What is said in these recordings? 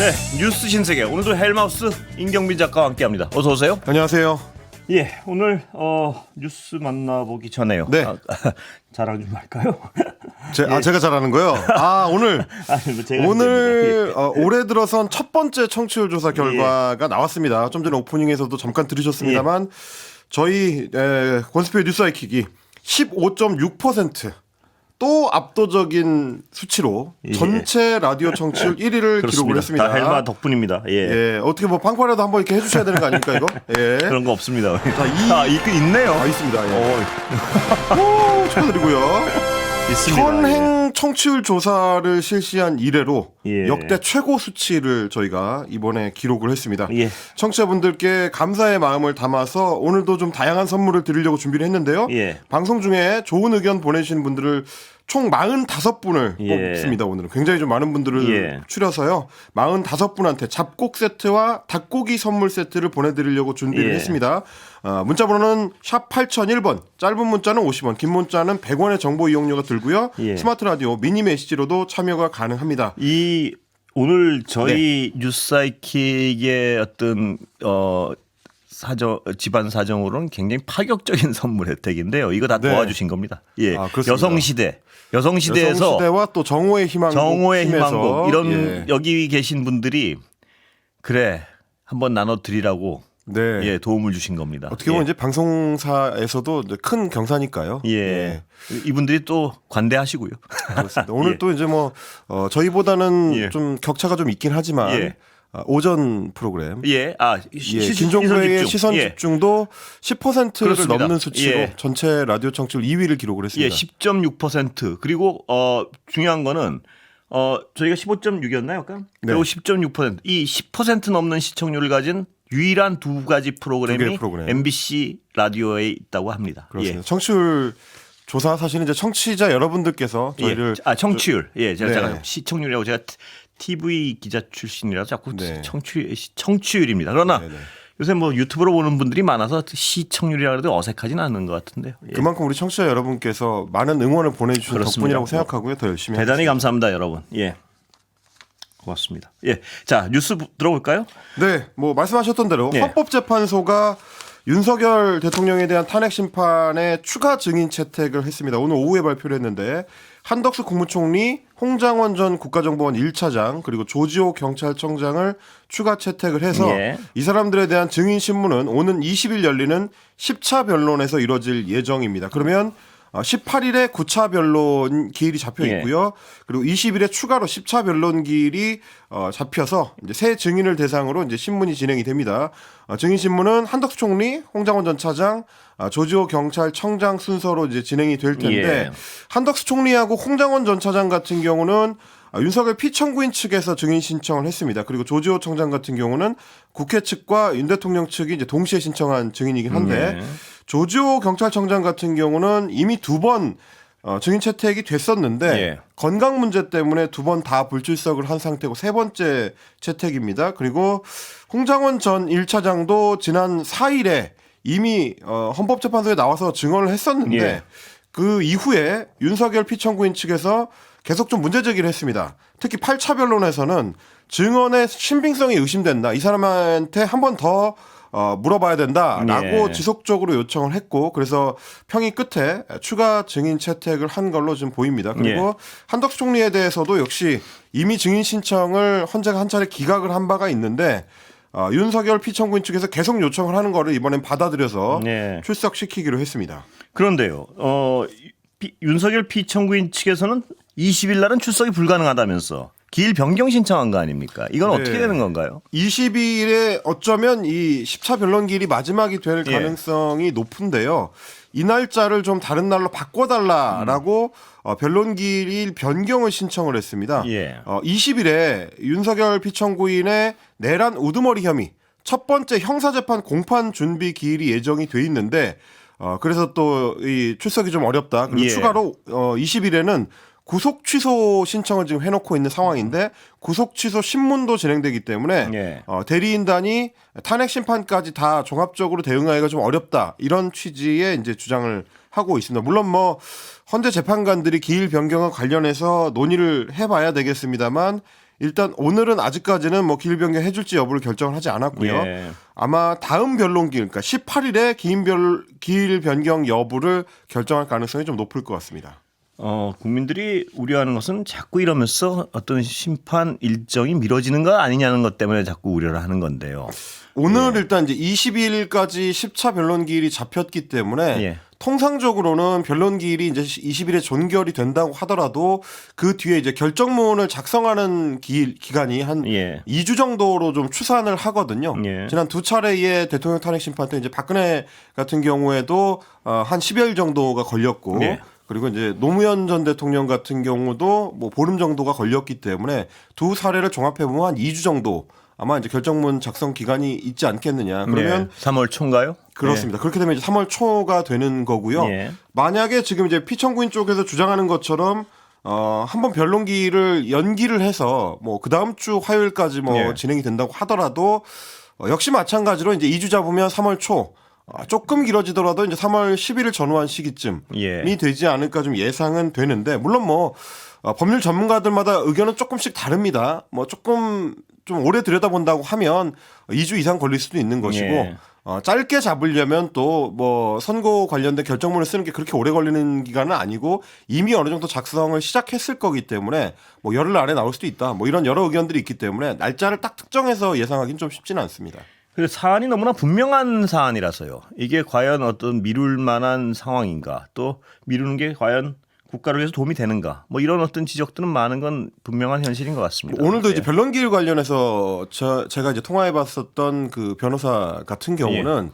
네, 뉴스 신세계 오늘도 헬마우스 임경빈 작가와 함께합니다. 어서 오세요. 안녕하세요. 예, 오늘 뉴스 만나보기 전에요. 네. 자랑 좀 할까요? 제가 잘하는 거요. 오늘 아니, 뭐 제가 오늘 올해 들어선 첫 번째 청취율 조사 결과가 나왔습니다. 좀 전에 오프닝에서도 잠깐 들으셨습니다만 저희 권스페이 뉴스 아이킥이 15.6%. 또 압도적인 수치로 전체 라디오 청취율 1위를 기록을 했습니다. 다 헬마 덕분입니다. 예. 어떻게 뭐 빵빠레도 한번 이렇게 해주셔야 되는 거 아닙니까 이거? 예. 그런 거 없습니다. 자, 있네요. 있습니다. 예. 오, 축하드리고요. 있습니다. 현행 청취율 조사를 실시한 이래로 예. 역대 최고 수치를 저희가 이번에 기록을 했습니다. 예. 청취자분들께 감사의 마음을 담아서 오늘도 좀 다양한 선물을 드리려고 준비를 했는데요. 예. 방송 중에 좋은 의견 보내주신 분들을 총 45분을 뽑습니다. 오늘은 굉장히 좀 많은 분들을 추려서요. 45분한테 잡곡 세트와 닭고기 선물 세트를 보내드리려고 준비를 했습니다. 문자번호는 샵 8001번, 짧은 문자는 50원, 긴 문자는 100원의 정보 이용료가 들고요. 스마트 라디오 미니 메시지로도 참여가 가능합니다. 오늘 저희 뉴스사이킥의 어떤 집안 사정으로는 굉장히 파격적인 선물 혜택인데요. 이거 다 도와주신 겁니다. 예, 여성시대에서 여성시대와 또 정오의 희망곡 이런 여기 계신 분들이 그래 한번 나눠드리라고 도움을 주신 겁니다. 어떻게 보면 이제 방송사에서도 큰 경사니까요. 이분들이 또 관대하시고요. 그렇습니다. 오늘 또 이제 뭐 저희보다는 좀 격차가 좀 있긴 하지만 오전 프로그램. 김종배의 시선 집중도 10%를 그렇습니다. 넘는 수치로 전체 라디오 청취율 2위를 기록을 했습니다. 10.6%. 그리고 중요한 거는 저희가 15.6이었나요? 약간? 그리고 10.6%. 이 10% 넘는 시청률을 가진 유일한 두 가지 프로그램이 MBC 라디오에 있다고 합니다. 그렇습니다. 청취율 조사 사실은 이제 청취자 여러분들께서 저희를 청취율. 제가 시청률이라고 제가 TV 기자 출신이라서 자꾸 청취율입니다. 그러나 요새 뭐 유튜브로 보는 분들이 많아서 시청률이라 해도 어색하지는 않는 것 같은데요. 그만큼 우리 청취자 여러분께서 많은 응원을 보내주신 덕분이라고 생각하고요. 더 열심히 대단히 감사합니다, 여러분. 고맙습니다. 자, 뉴스 들어볼까요? 네, 뭐 말씀하셨던 대로 헌법재판소가 윤석열 대통령에 대한 탄핵 심판에 추가 증인 채택을 했습니다. 오늘 오후에 발표를 했는데 한덕수 국무총리, 홍장원 전 국가정보원 1차장 그리고 조지호 경찰청장을 추가 채택을 해서 이 사람들에 대한 증인 신문은 오는 20일 열리는 10차 변론에서 이뤄질 예정입니다. 그러면 18일에 9차 변론 기일이 잡혀 있고요. 그리고 20일에 추가로 10차 변론 기일이 잡혀서 이제 새 증인을 대상으로 이제 신문이 진행이 됩니다. 증인 신문은 한덕수 총리, 홍장원 전 차장, 조지호 경찰청장 순서로 이제 진행이 될 텐데 한덕수 총리하고 홍장원 전 차장 같은 경우는 윤석열 피청구인 측에서 증인 신청을 했습니다. 그리고 조지호 청장 같은 경우는 국회 측과 윤 대통령 측이 이제 동시에 신청한 증인이긴 한데 조지호 경찰청장 같은 경우는 이미 두 번 증인 채택이 됐었는데 건강 문제 때문에 두 번 다 불출석을 한 상태고 세 번째 채택입니다. 그리고 홍장원 전 1차장도 지난 4일에 이미 헌법재판소에 나와서 증언을 했었는데 그 이후에 윤석열 피청구인 측에서 계속 좀 문제 제기를 했습니다. 특히 8차 변론에서는 증언의 신빙성이 의심된다. 이 사람한테 한 번 더 물어봐야 된다라고 지속적으로 요청을 했고 그래서 평의 끝에 추가 증인 채택을 한 걸로 지금 보입니다. 그리고 한덕수 총리에 대해서도 역시 이미 증인 신청을 헌재가 한 차례 기각을 한 바가 있는데 윤석열 피청구인 측에서 계속 요청을 하는 거를 이번엔 받아들여서 출석시키기로 했습니다. 그런데요. 윤석열 피청구인 측에서는 20일 날은 출석이 불가능하다면서 기일 변경 신청한 거 아닙니까? 이건 어떻게 되는 건가요? 22일에 어쩌면 이 10차 변론 기일이 마지막이 될 가능성이 높은데요. 이 날짜를 좀 다른 날로 바꿔달라라고 변론 기일 변경을 신청을 했습니다. 20일에 윤석열 피청구인의 내란 우두머리 혐의 첫 번째 형사재판 공판 준비 기일이 예정이 돼 있는데 그래서 또 이 출석이 좀 어렵다. 그리고 추가로 20일에는 구속 취소 신청을 지금 해놓고 있는 상황인데 구속 취소 신문도 진행되기 때문에 대리인단이 탄핵 심판까지 다 종합적으로 대응하기가 좀 어렵다 이런 취지의 이제 주장을 하고 있습니다. 물론 뭐 헌재 재판관들이 기일 변경과 관련해서 논의를 해봐야 되겠습니다만 일단 오늘은 아직까지는 뭐 기일 변경 해줄지 여부를 결정을 하지 않았고요. 예. 아마 다음 변론기일, 그러니까 18일에 기일 변경 여부를 결정할 가능성이 좀 높을 것 같습니다. 국민들이 우려하는 것은 자꾸 이러면서 어떤 심판 일정이 미뤄지는 거 아니냐는 것 때문에 자꾸 우려를 하는 건데요. 오늘 일단 이제 22일까지 10차 변론기일이 잡혔기 때문에 예. 통상적으로는 변론기일이 이제 20일에 존결이 된다고 하더라도 그 뒤에 이제 결정문을 작성하는 기간이 한 예. 2주 정도로 좀 추산을 하거든요. 예. 지난 두 차례의 대통령 탄핵 심판 때 이제 박근혜 같은 경우에도 한 10여일 정도가 걸렸고 예. 그리고 이제 노무현 전 대통령 같은 경우도 뭐 보름 정도가 걸렸기 때문에 두 사례를 종합해 보면 한 2주 정도 아마 이제 결정문 작성 기간이 있지 않겠느냐. 그러면 3월 초인가요? 그렇습니다. 그렇게 되면 이제 3월 초가 되는 거고요. 예. 만약에 지금 이제 피청구인 쪽에서 주장하는 것처럼 한번 변론기를 연기를 해서 뭐 그 다음 주 화요일까지 뭐 예. 진행이 된다고 하더라도 역시 마찬가지로 이제 2주 잡으면 3월 초 조금 길어지더라도 이제 3월 10일을 전후한 시기쯤이 예. 되지 않을까 좀 예상은 되는데 물론 뭐 법률 전문가들마다 의견은 조금씩 다릅니다. 뭐 조금 좀 오래 들여다본다고 하면 2주 이상 걸릴 수도 있는 것이고 예. 짧게 잡으려면 또 뭐 선고 관련된 결정문을 쓰는 게 그렇게 오래 걸리는 기간은 아니고 이미 어느 정도 작성을 시작했을 거기 때문에 뭐 열흘 안에 나올 수도 있다. 뭐 이런 여러 의견들이 있기 때문에 날짜를 딱 특정해서 예상하기는 좀 쉽지는 않습니다. 그 사안이 너무나 분명한 사안이라서요. 이게 과연 어떤 미룰 만한 상황인가, 또 미루는 게 과연 국가를 위해서 도움이 되는가, 뭐 이런 어떤 지적들은 많은 건 분명한 현실인 것 같습니다. 오늘도 예. 이제 변론기일 관련해서 제가 이제 통화해봤었던 그 변호사 같은 경우는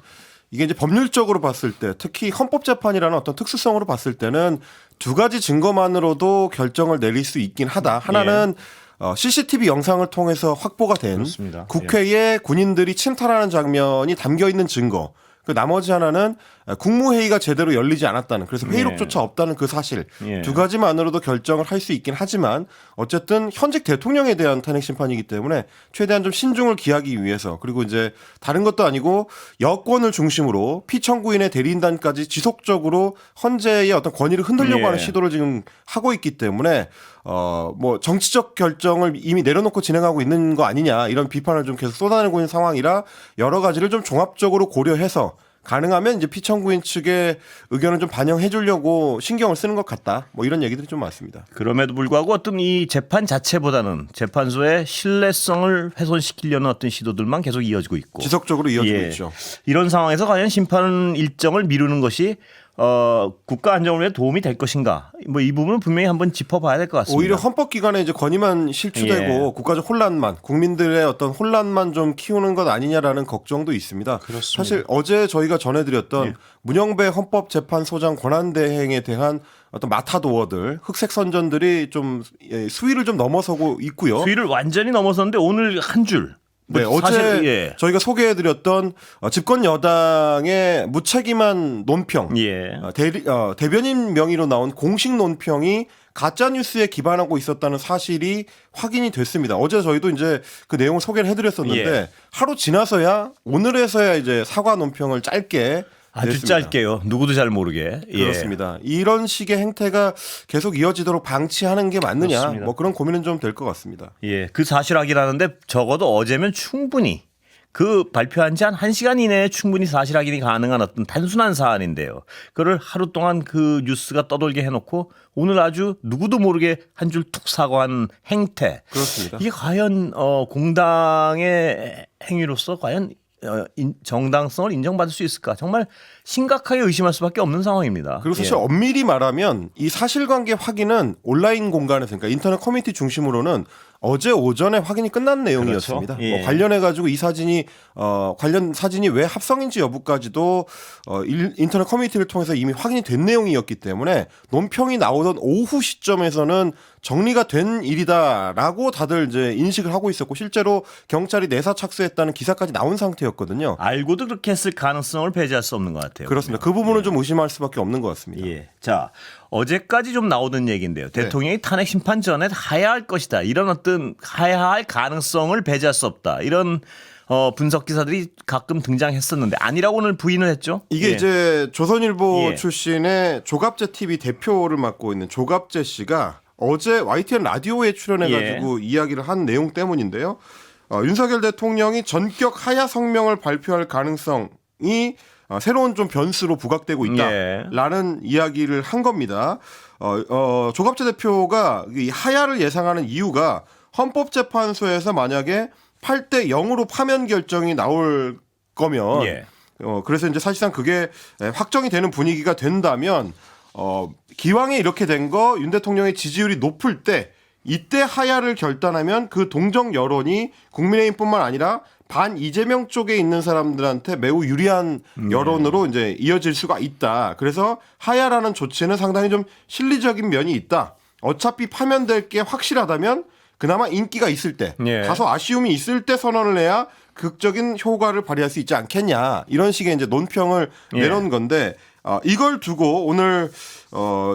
이게 이제 법률적으로 봤을 때 특히 헌법재판이라는 어떤 특수성으로 봤을 때는 두 가지 증거만으로도 결정을 내릴 수 있긴 하다. 하나는 CCTV 영상을 통해서 확보가 된 그렇습니다. 국회에 군인들이 침탈하는 장면이 담겨 있는 증거. 그 나머지 하나는 국무회의가 제대로 열리지 않았다는, 그래서 회의록조차 없다는 그 사실. 예. 두 가지만으로도 결정을 할 수 있긴 하지만 어쨌든 현직 대통령에 대한 탄핵 심판이기 때문에 최대한 좀 신중을 기하기 위해서, 그리고 이제 다른 것도 아니고 여권을 중심으로 피청구인의 대리인단까지 지속적으로 헌재의 어떤 권위를 흔들려고 예. 하는 시도를 지금 하고 있기 때문에 뭐 정치적 결정을 이미 내려놓고 진행하고 있는 거 아니냐, 이런 비판을 좀 계속 쏟아내고 있는 상황이라 여러 가지를 좀 종합적으로 고려해서 가능하면 이제 피청구인 측의 의견을 좀 반영해 주려고 신경을 쓰는 것 같다. 뭐 이런 얘기들이 좀 많습니다. 그럼에도 불구하고 어떤 이 재판 자체보다는 재판소의 신뢰성을 훼손시키려는 어떤 시도들만 계속 이어지고 있고 지속적으로 이어지고 예. 있죠. 이런 상황에서 과연 심판 일정을 미루는 것이 국가 안정을 위해 도움이 될 것인가? 뭐 이 부분은 분명히 한번 짚어봐야 될 것 같습니다. 오히려 헌법기관에 이제 권위만 실추되고 예. 국가적 혼란만, 국민들의 어떤 혼란만 좀 키우는 것 아니냐라는 걱정도 있습니다. 그렇습니다. 사실 어제 저희가 전해드렸던 예. 문영배 헌법재판소장 권한대행에 대한 어떤 마타도어들, 흑색 선전들이 좀 수위를 좀 넘어서고 있고요. 수위를 완전히 넘어섰는데 오늘 한 줄. 네, 뭐 어제 사실, 예. 저희가 소개해드렸던 집권 여당의 무책임한 논평, 예. 대변인 명의로 나온 공식 논평이 가짜 뉴스에 기반하고 있었다는 사실이 확인이 됐습니다. 어제 저희도 이제 그 내용을 소개를 해드렸었는데 예. 하루 지나서야 오늘에서야 이제 사과 논평을 짧게 아주 냈습니다. 짧게요. 누구도 잘 모르게. 예. 그렇습니다. 이런 식의 행태가 계속 이어지도록 방치하는 게 맞느냐, 그렇습니다. 뭐 그런 고민은 좀 될 것 같습니다. 예, 그 사실 확인하는데 적어도 어제면 충분히 그 발표한 지 한 1시간 이내에 충분히 사실 확인이 가능한 어떤 단순한 사안인데요. 그걸 하루 동안 그 뉴스가 떠돌게 해놓고 오늘 아주 누구도 모르게 한 줄 툭 사과한 행태. 그렇습니다. 이게 과연 공당의 행위로서 과연 정당성을 인정받을 수 있을까? 정말 심각하게 의심할 수밖에 없는 상황입니다. 그리고 사실 예. 엄밀히 말하면 이 사실관계 확인은 온라인 공간에서, 그러니까 인터넷 커뮤니티 중심으로는 어제 오전에 확인이 끝난 내용이었습니다. 그렇죠. 예. 뭐 관련해 가지고 이 사진이 관련 사진이 왜 합성인지 여부까지도 인터넷 커뮤니티를 통해서 이미 확인이 된 내용이었기 때문에 논평이 나오던 오후 시점에서는 정리가 된 일이다라고 다들 이제 인식을 하고 있었고 실제로 경찰이 내사 착수했다는 기사까지 나온 상태였거든요. 알고도 그렇게 했을 가능성을 배제할 수 없는 것 같아요. 그렇습니다. 그 부분은 좀 의심할 수밖에 없는 것 같습니다. 예. 자, 어제까지 좀 나오던 얘기인데요. 대통령이 탄핵 심판 전에 하야할 것이다. 이런 어떤 하야할 가능성을 배제할 수 없다. 이런 분석 기사들이 가끔 등장했었는데 아니라고 오늘 부인을 했죠. 이게 예. 이제 조선일보 예. 출신의 조갑재 TV 대표를 맡고 있는 조갑재 씨가 어제 YTN 라디오에 출연해가지고 이야기를 한 내용 때문인데요. 윤석열 대통령이 전격 하야 성명을 발표할 가능성이 새로운 좀 변수로 부각되고 있다라는 이야기를 한 겁니다. 조갑재 대표가 이 하야를 예상하는 이유가 헌법재판소에서 만약에 8대 0으로 파면 결정이 나올 거면 그래서 이제 사실상 그게 확정이 되는 분위기가 된다면 기왕에 이렇게 된 거 윤 대통령의 지지율이 높을 때 이때 하야를 결단하면 그 동정 여론이 국민의힘뿐만 아니라 반 이재명 쪽에 있는 사람들한테 매우 유리한 여론으로 이제 이어질 수가 있다. 그래서 하야라는 조치는 상당히 좀 실리적인 면이 있다. 어차피 파면될 게 확실하다면 그나마 인기가 있을 때, 다소 아쉬움이 있을 때 선언을 해야 극적인 효과를 발휘할 수 있지 않겠냐. 이런 식의 이제 논평을 내놓은 건데 이걸 두고 오늘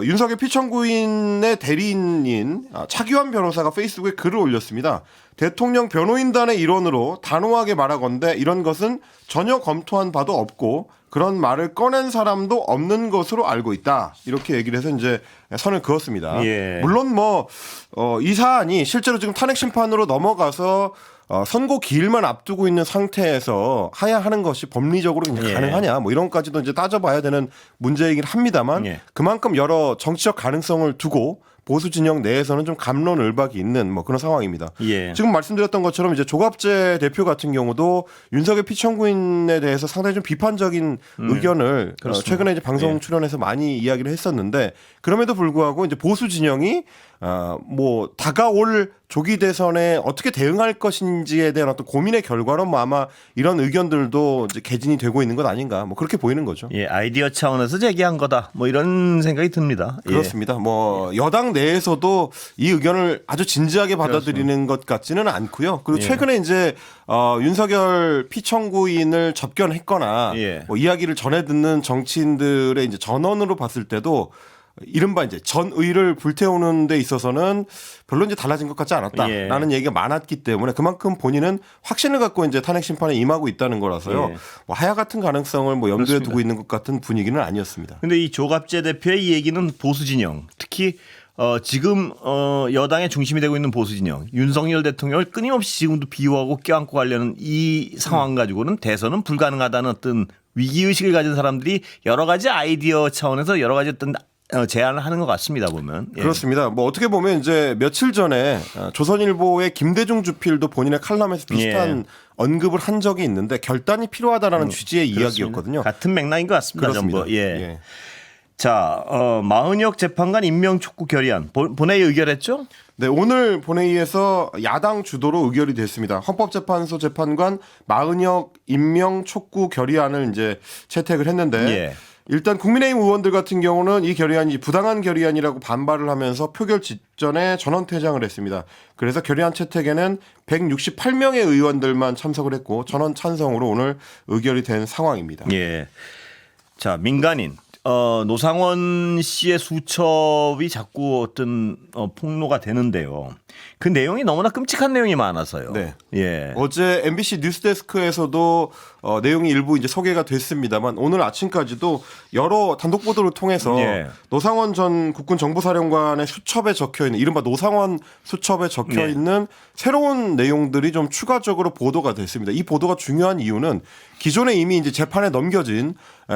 윤석열 피청구인의 대리인인 차기환 변호사가 페이스북에 글을 올렸습니다. 대통령 변호인단의 일원으로 단호하게 말하건대 이런 것은 전혀 검토한 바도 없고 그런 말을 꺼낸 사람도 없는 것으로 알고 있다. 이렇게 얘기를 해서 이제 선을 그었습니다. 물론 이 사안이 실제로 지금 탄핵 심판으로 넘어가서 선고 기일만 앞두고 있는 상태에서 하야하는 것이 법리적으로 가능하냐 뭐 이런 것까지도 이제 따져봐야 되는 문제이긴 합니다만 그만큼 여러 정치적 가능성을 두고 보수 진영 내에서는 좀 갑론을박이 있는 뭐 그런 상황입니다. 지금 말씀드렸던 것처럼 이제 조갑재 대표 같은 경우도 윤석열 피청구인에 대해서 상당히 좀 비판적인 의견을 최근에 이제 방송 출연해서 많이 이야기를 했었는데 그럼에도 불구하고 이제 보수 진영이 뭐 다가올 조기 대선에 어떻게 대응할 것인지에 대한 어떤 고민의 결과로 뭐 아마 이런 의견들도 이제 개진이 되고 있는 것 아닌가 뭐 그렇게 보이는 거죠. 아이디어 차원에서 제기한 거다. 뭐 이런 생각이 듭니다. 그렇습니다. 뭐 여당 내에서도 이 의견을 아주 진지하게 받아들이는 것 같지는 않고요. 그리고 최근에 이제 윤석열 피청구인을 접견했거나 뭐 이야기를 전해 듣는 정치인들의 이제 전언으로 봤을 때도 이른바 이제 전의를 불태우는 데 있어서는 별로 이제 달라진 것 같지 않았다라는 얘기가 많았기 때문에 그만큼 본인은 확신을 갖고 이제 탄핵 심판에 임하고 있다는 거라서요. 뭐 하야 같은 가능성을 뭐 염두에 두고 있는 것 같은 분위기는 아니었습니다. 그런데 이 조갑재 대표의 이 얘기는 보수 진영, 특히 지금 여당의 중심이 되고 있는 보수 진영, 윤석열 대통령을 끊임없이 지금도 비호하고 껴안고 가려는 이 상황 가지고는 대선은 불가능하다는 어떤 위기의식을 가진 사람들이 여러 가지 아이디어 차원에서 여러 가지 어떤 제안을 하는 것 같습니다, 보면. 그렇습니다. 뭐 어떻게 보면 이제 며칠 전에 조선일보의 김대중 주필도 본인의 칼럼에서 비슷한 언급을 한 적이 있는데 결단이 필요하다라는 취지의 이야기였거든요. 같은 맥락인 것 같습니다. 그렇습니다. 전부. 자, 마은혁 재판관 임명 촉구 결의안 본회의 의결했죠? 네, 오늘 본회의에서 야당 주도로 의결이 됐습니다. 헌법재판소 재판관 마은혁 임명 촉구 결의안을 이제 채택을 했는데 일단 국민의힘 의원들 같은 경우는 이 결의안이 부당한 결의안이라고 반발을 하면서 표결 직전에 전원 퇴장을 했습니다. 그래서 결의안 채택에는 168명의 의원들만 참석을 했고 전원 찬성으로 오늘 의결이 된 상황입니다. 자, 민간인 노상원 씨의 수첩이 자꾸 어떤 폭로가 되는데요. 그 내용이 너무나 끔찍한 내용이 많아서요. 어제 MBC 뉴스데스크에서도 내용이 일부 이제 소개가 됐습니다만 오늘 아침까지도 여러 단독 보도를 통해서 노상원 전 국군 정보사령관의 수첩에 적혀 있는 이른바 노상원 수첩에 적혀 있는 새로운 내용들이 좀 추가적으로 보도가 됐습니다. 이 보도가 중요한 이유는 기존에 이미 이제 재판에 넘겨진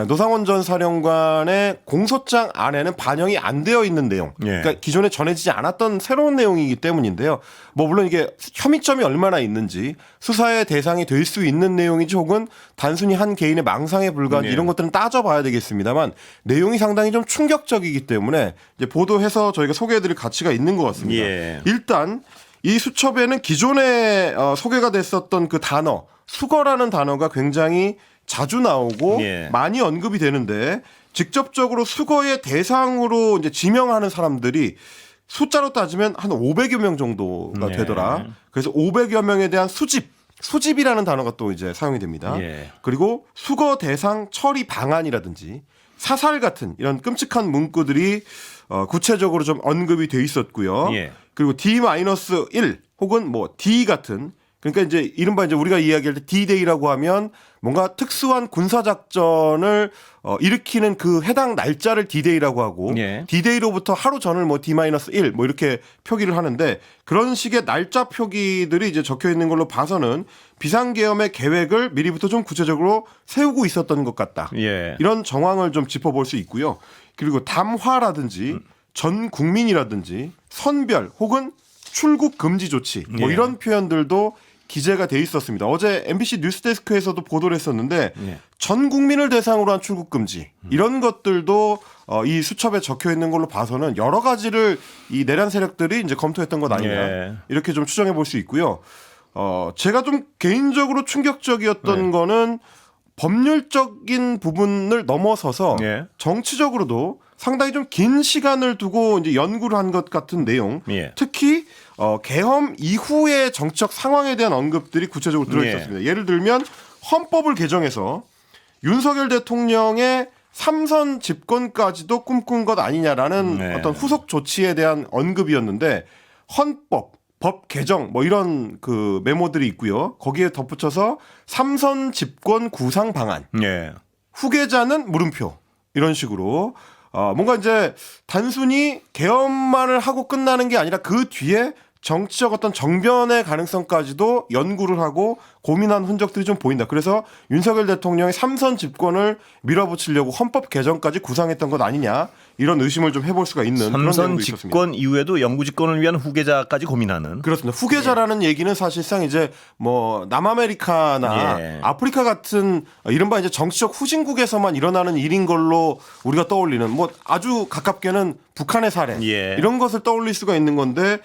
노상원 전 사령관의 공소장 안에는 반영이 안 되어 있는 내용, 그러니까 기존에 전해지지 않았던 새로운 내용이기 때문인데요. 뭐 물론 이게 혐의점이 얼마나 있는지 수사의 대상이 될 수 있는 내용이지 혹은 단순히 한 개인의 망상에 불과한지 이런 것들은 따져봐야 되겠습니다만 내용이 상당히 좀 충격적이기 때문에 이제 보도해서 저희가 소개해드릴 가치가 있는 것 같습니다. 일단 이 수첩에는 기존에 소개가 됐었던 그 단어 수거라는 단어가 굉장히 자주 나오고 많이 언급이 되는데 직접적으로 수거의 대상으로 이제 지명하는 사람들이 숫자로 따지면 한 500여 명 정도가 되더라. 그래서 500여 명에 대한 수집이라는 단어가 또 이제 사용이 됩니다. 그리고 수거 대상 처리 방안이라든지 사살 같은 이런 끔찍한 문구들이 구체적으로 좀 언급이 돼 있었고요. 그리고 D-1 혹은 뭐 D 같은 그러니까 이제 이른바 이제 우리가 이야기할 때 D-Day라고 하면 뭔가 특수한 군사작전을 일으키는 그 해당 날짜를 D-Day라고 하고 예. D-Day로부터 하루 전을 뭐 D-1 뭐 이렇게 표기를 하는데 그런 식의 날짜 표기들이 이제 적혀 있는 걸로 봐서는 비상계엄의 계획을 미리부터 좀 구체적으로 세우고 있었던 것 같다. 예. 이런 정황을 좀 짚어볼 수 있고요. 그리고 담화라든지 전 국민이라든지 선별 혹은 출국 금지 조치 뭐 예. 이런 표현들도 기재가 돼 있었습니다. 어제 MBC 뉴스데스크에서도 보도를 했었는데 예. 전 국민을 대상으로 한 출국 금지 이런 것들도 이 수첩에 적혀 있는 걸로 봐서는 여러 가지를 이 내란 세력들이 이제 검토했던 것 아니냐 예. 이렇게 좀 추정해 볼 수 있고요. 제가 좀 개인적으로 충격적이었던 거는 법률적인 부분을 넘어서서 예. 정치적으로도 상당히 좀 긴 시간을 두고 이제 연구를 한 것 같은 내용, 예. 특히 계엄 이후의 정치적 상황에 대한 언급들이 구체적으로 들어있었습니다. 예를 들면 헌법을 개정해서 윤석열 대통령의 3선 집권까지도 꿈꾼 것 아니냐라는 네. 어떤 후속 조치에 대한 언급이었는데 헌법, 법 개정 뭐 이런 그 메모들이 있고요. 거기에 덧붙여서 3선 집권 구상 방안, 예. 후계자는 물음표 이런 식으로 뭔가 이제 단순히 계엄만을 하고 끝나는 게 아니라 그 뒤에 정치적 어떤 정변의 가능성까지도 연구를 하고 고민한 흔적들이 좀 보인다. 그래서 윤석열 대통령의 3선 집권을 밀어붙이려고 헌법 개정까지 구상했던 것 아니냐 이런 의심을 좀 해볼 수가 있는 그런 3선 내용도 있었습니다. 집권 이후에도 영구 집권을 위한 후계자까지 고민하는. 그렇습니다. 후계자라는 얘기는 사실상 이제 뭐 남아메리카나 예. 아프리카 같은 이른바 이제 정치적 후진국에서만 일어나는 일인 걸로 우리가 떠올리는 뭐 아주 가깝게는 북한의 사례 예. 이런 것을 떠올릴 수가 있는 건데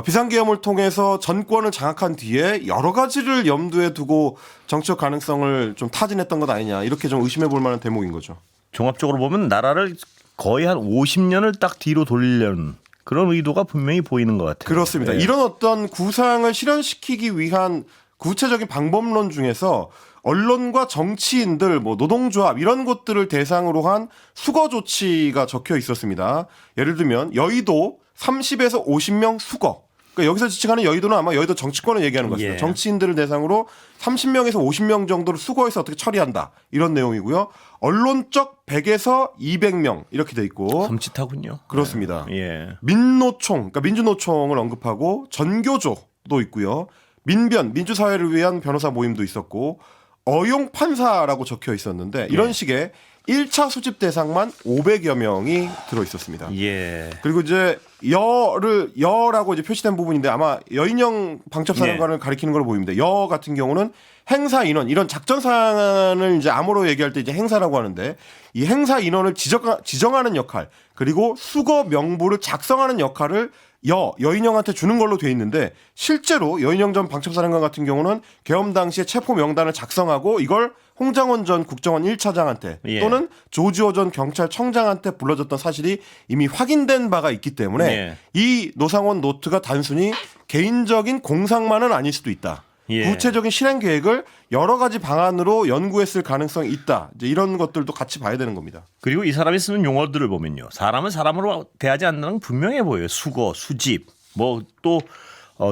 비상계엄을 통해서 정권을 장악한 뒤에 여러 가지를 염두에 두고 정치적 가능성을 좀 타진했던 것 아니냐 이렇게 좀 의심해 볼 만한 대목인 거죠. 종합적으로 보면 나라를 거의 한 50년을 딱 뒤로 돌리려는 그런 의도가 분명히 보이는 것 같아요. 그렇습니다. 예. 이런 어떤 구상을 실현시키기 위한 구체적인 방법론 중에서 언론과 정치인들, 뭐 노동조합 이런 것들을 대상으로 한 수거 조치가 적혀 있었습니다. 예를 들면 여의도 30에서 50명 수거. 그러니까 여기서 지칭하는 여의도는 아마 여의도 정치권을 얘기하는 것입니다. 예. 정치인들을 대상으로 30명에서 50명 정도를 수거해서 어떻게 처리한다. 이런 내용이고요. 언론적 100에서 200명 이렇게 돼 있고. 섬찟하군요. 그렇습니다. 예. 민노총, 그러니까 민주노총을 언급하고 전교조도 있고요. 민변, 민주사회를 위한 변호사 모임도 있었고 어용 판사라고 적혀 있었는데 이런 식의 1차 수집 대상만 500여 명이 들어 있었습니다. 예. 그리고 이제 여라고 이제 표시된 부분인데 아마 여인영 방첩사령관을 가리키는 걸로 보입니다. 여 같은 경우는 행사 인원 이런 작전 사항을 이제 암호로 얘기할 때 이제 행사라고 하는데 이 행사 인원을 지정하는 역할 그리고 수거 명부를 작성하는 역할을 여인영한테 주는 걸로 돼 있는데 실제로 여인영 전 방첩사령관 같은 경우는 계엄 당시에 체포 명단을 작성하고 이걸 홍장원 전 국정원 1차장한테 예. 또는 조지호 전 경찰청장한테 불러줬던 사실이 이미 확인된 바가 있기 때문에 예. 이 노상원 노트가 단순히 개인적인 공상만은 아닐 수도 있다. 예. 구체적인 실행 계획을 여러 가지 방안으로 연구했을 가능성이 있다. 이제 이런 것들도 같이 봐야 되는 겁니다. 그리고 이 사람이 쓰는 용어들을 보면요. 사람은 사람으로 대하지 않는 건 분명해 보여요. 수거, 수집, 뭐 또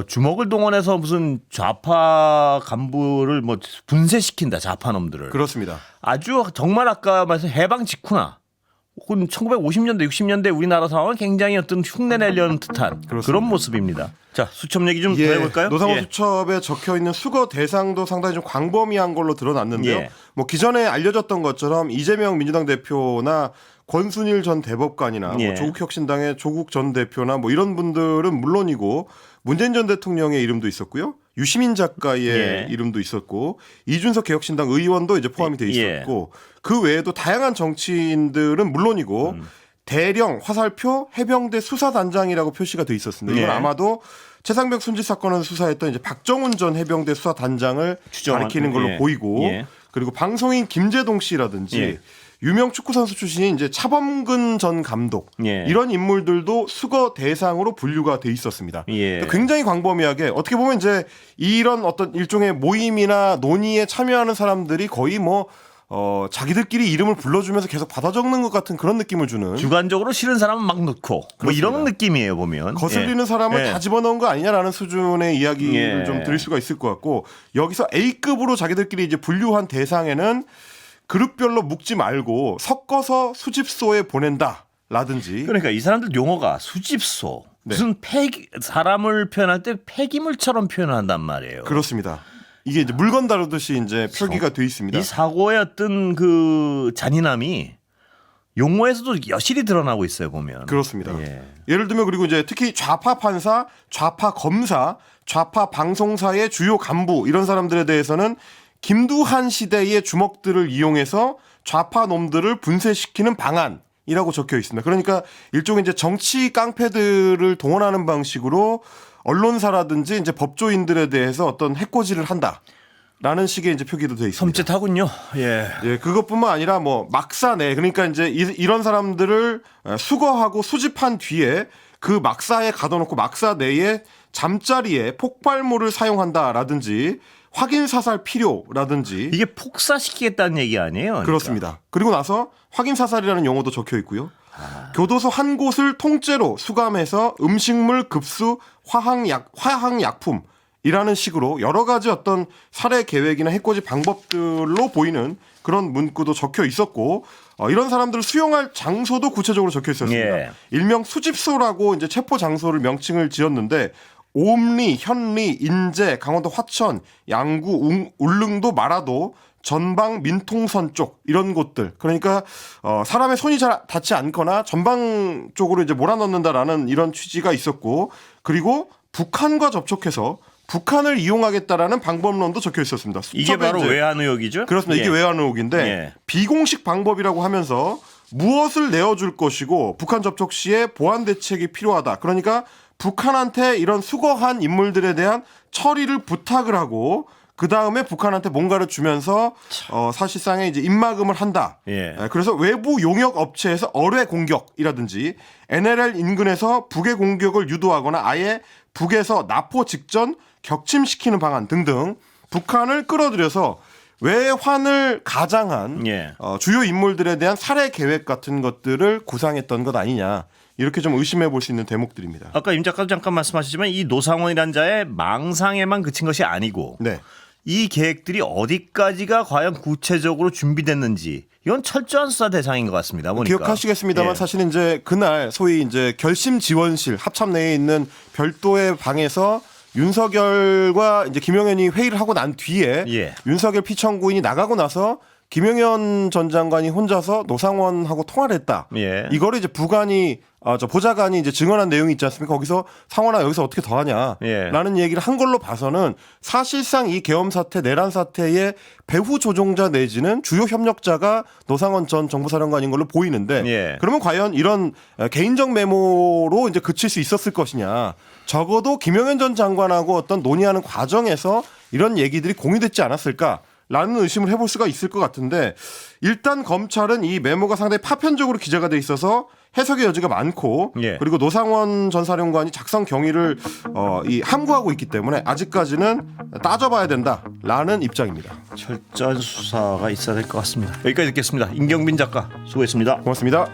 주먹을 동원해서 무슨 좌파 간부를 뭐 분쇄시킨다. 좌파 놈들을. 그렇습니다. 아주 정말 아까 말씀 해방 직후나 혹은 1950년대, 60년대 우리나라 상황을 굉장히 어떤 흉내내려는 듯한 그런 모습입니다. 자, 수첩 얘기 좀 더 해볼까요? 노상원 예. 수첩에 적혀 있는 수거 대상도 상당히 좀 광범위한 걸로 드러났는데요. 예. 뭐 기존에 알려졌던 것처럼 이재명 민주당 대표나 권순일 전 대법관이나 예. 뭐 조국혁신당의 조국 전 대표나 뭐 이런 분들은 물론이고 문재인 전 대통령의 이름도 있었고요. 유시민 작가의 예. 이름도 있었고 이준석 개혁신당 의원도 이제 포함이 돼 있었고 그 외에도 다양한 정치인들은 물론이고 대령 화살표 해병대 수사단장이라고 표시가 돼 있었습니다. 이건 예. 아마도 최상병 순직 사건을 수사했던 이제 박정훈 전 해병대 수사단장을 가리키는 걸로 예. 보이고 예. 그리고 방송인 김재동 씨라든지 예. 유명 축구 선수 출신인 이제 차범근 전 감독 예. 이런 인물들도 수거 대상으로 분류가 돼 있었습니다. 예. 그러니까 굉장히 광범위하게 어떻게 보면 이제 이런 어떤 일종의 모임이나 논의에 참여하는 사람들이 거의 뭐 자기들끼리 이름을 불러주면서 계속 받아 적는 것 같은 그런 느낌을 주는 주관적으로 싫은 사람은 막 넣고 뭐 이런 느낌이에요 보면. 거슬리는 사람을 다 집어넣은 거 아니냐라는 수준의 이야기를 좀 드릴 수가 있을 것 같고 여기서 A급으로 자기들끼리 이제 분류한 대상에는 그룹별로 묶지 말고 섞어서 수집소에 보낸다라든지 그러니까 이 사람들 용어가 수집소 무슨 사람을 표현할 때 폐기물처럼 표현한단 말이에요. 그렇습니다. 이게 이제 물건 다루듯이 이제 표기가 돼 있습니다. 이 사고의 어떤 그 잔인함이 용어에서도 여실히 드러나고 있어요 보면. 그렇습니다. 예를 들면 그리고 이제 특히 좌파 판사, 좌파 검사, 좌파 방송사의 주요 간부 이런 사람들에 대해서는 김두한 시대의 주먹들을 이용해서 좌파 놈들을 분쇄시키는 방안이라고 적혀 있습니다. 그러니까 일종의 이제 정치 깡패들을 동원하는 방식으로 언론사라든지 이제 법조인들에 대해서 어떤 해코지를 한다라는 식의 이제 표기도 되어 있습니다. 섬찟하군요. 그것뿐만 아니라 뭐 막사내 그러니까 이제 이런 사람들을 수거하고 수집한 뒤에 그 막사에 가둬놓고 막사 내에 잠자리에 폭발물을 사용한다라든지 확인 사살 필요라든지 이게 폭사시키겠다는 얘기 아니에요? 그러니까. 그렇습니다. 그리고 나서 확인 사살이라는 용어도 적혀 있고요. 교도소 한 곳을 통째로 수감해서 음식물, 급수, 화학약품이라는 식으로 여러 가지 어떤 살해 계획이나 해코지 방법들로 보이는 그런 문구도 적혀 있었고 이런 사람들을 수용할 장소도 구체적으로 적혀 있었습니다. 일명 수집소라고 이제 체포 장소를 명칭을 지었는데 옴리, 현리, 인제, 강원도 화천, 양구, 울릉도, 마라도, 전방 민통선 쪽 이런 곳들 그러니까 사람의 손이 잘 닿지 않거나 전방 쪽으로 이제 몰아넣는다라는 이런 취지가 있었고 그리고 북한과 접촉해서 북한을 이용하겠다라는 방법론도 적혀 있었습니다. 이게 바로 외환 의혹이죠? 그렇습니다. 이게 외환 의혹인데 비공식 방법이라고 하면서 무엇을 내어줄 것이고 북한 접촉 시에 보안 대책이 필요하다. 그러니까 북한한테 이런 수거한 인물들에 대한 처리를 부탁을 하고 그 다음에 북한한테 뭔가를 주면서 사실상의 이제 입막음을 한다. 그래서 외부 용역 업체에서 어뢰 공격이라든지 NLL 인근에서 북의 공격을 유도하거나 아예 북에서 납포 직전 격침시키는 방안 등등 북한을 끌어들여서 외환을 가장한 주요 인물들에 대한 살해 계획 같은 것들을 구상했던 것 아니냐. 이렇게 좀 의심해 볼 수 있는 대목들입니다. 아까 임 작가도 잠깐 말씀하셨지만 이 노상원이라는 자의 망상에만 그친 것이 아니고 이 계획들이 어디까지가 과연 구체적으로 준비됐는지 이건 철저한 수사 대상인 것 같습니다. 보니까. 기억하시겠습니다만 사실 이제 그날 소위 이제 결심 지원실 합참 내에 있는 별도의 방에서 윤석열과 이제 김용현이 회의를 하고 난 뒤에 윤석열 피청구인이 나가고 나서 김용현 전 장관이 혼자서 노상원하고 통화를 했다. 이거를 이제 보좌관이 이제 증언한 내용이 있지 않습니까? 거기서 상원아 여기서 어떻게 더 하냐라는 얘기를 한 걸로 봐서는 사실상 이 계엄 사태, 내란 사태의 배후 조종자 내지는 주요 협력자가 노상원 전 정보사령관인 걸로 보이는데 그러면 과연 이런 개인적 메모로 이제 그칠 수 있었을 것이냐? 적어도 김용현 전 장관하고 어떤 논의하는 과정에서 이런 얘기들이 공유됐지 않았을까? 라는 의심을 해볼 수가 있을 것 같은데 일단 검찰은 이 메모가 상당히 파편적으로 기재가 돼 있어서 해석의 여지가 많고 그리고 노상원 전 사령관이 작성 경위를 함구하고 있기 때문에 아직까지는 따져봐야 된다라는 입장입니다. 철저한 수사가 있어야 될 것 같습니다. 여기까지 듣겠습니다. 임경빈 작가 수고했습니다. 고맙습니다.